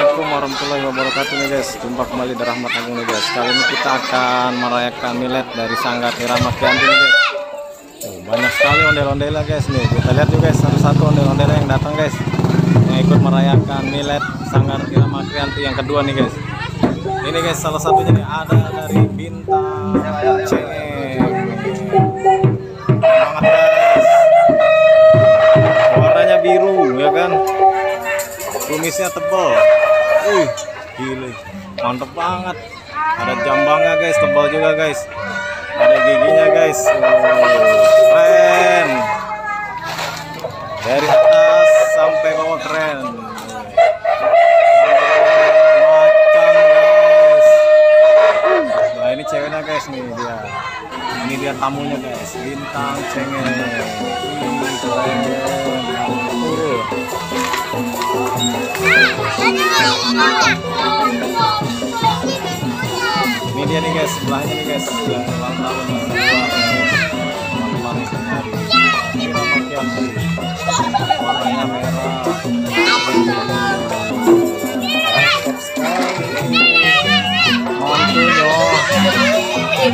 Assalamualaikum warahmatullahi wabarakatuh nih guys. Jumpa kembali di Rahmat Agung nih guys. Kali ini kita akan merayakan milad dari Sanggar Irama Kriyanti nih guys. Banyak sekali ondel-ondel guys nih. Kita lihat juga guys satu-satu ondel-ondel yang datang guys, yang ikut merayakan milad Sanggar Irama Kriyanti yang kedua nih guys. Ini guys salah satunya nih ada dari Bintang Cengeng. Semangat guys. Warnanya biru ya kan. Kumisnya tebal. Gile, mantep banget. Ada jambangnya guys, tebal juga guys. Ada giginya guys. Keren. Dari atas sampai bawah keren. Macam guys. Nah ini ceweknya guys nih dia. Ini dia tamunya guys, Bintang Cengeng. Keren. Ini dia nih guys, sebelahnya nih guys, yang ulang tahun warnanya merah.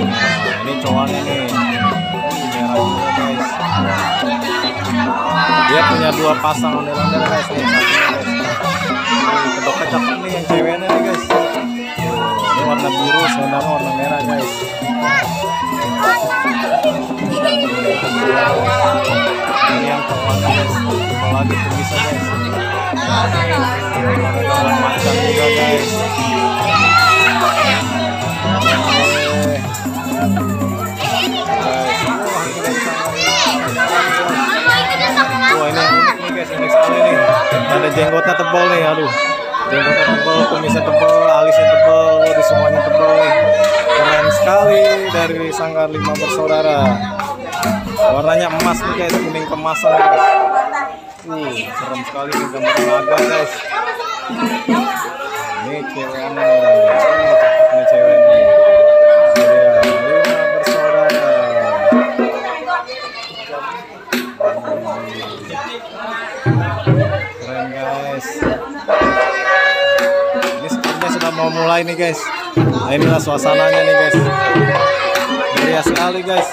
Nah, ini cowoknya nih, merah juga guys. Dia punya dua pasang ondel-ondel guys nih. Kedoknya cakep nih yang ceweknya nih guys. Ini warna biru, sebenarnya warna merah guys. Ini yang cowoknya guys. Kalau lagi tuh bisa guys. Warna macan juga guys. Wah ini unik nih guys, unik sekali nih. Ada jenggotnya tebal nih, aduh. Jenggotnya tebal, kumisnya tebal, alisnya tebal, waduh semuanya tebal nih. Keren sekali dari Sanggar Lima Bersaudara. Warnanya emas nih guys, kuning kemasan guys. Serem sekali nih gambar naga guys. Ini ceweknya nih, ini ceweknya. Keren guys. Ini sepertinya sudah mau mulai nih guys. Nah inilah suasananya nih guys. Meriah sekali guys.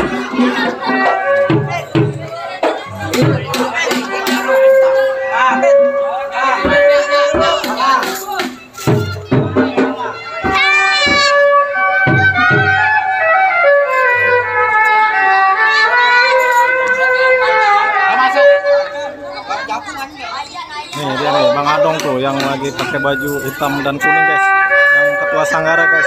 Nih dia nih Bang Adong tuh yang lagi pakai baju hitam dan kuning guys, yang ketua Sanggara guys.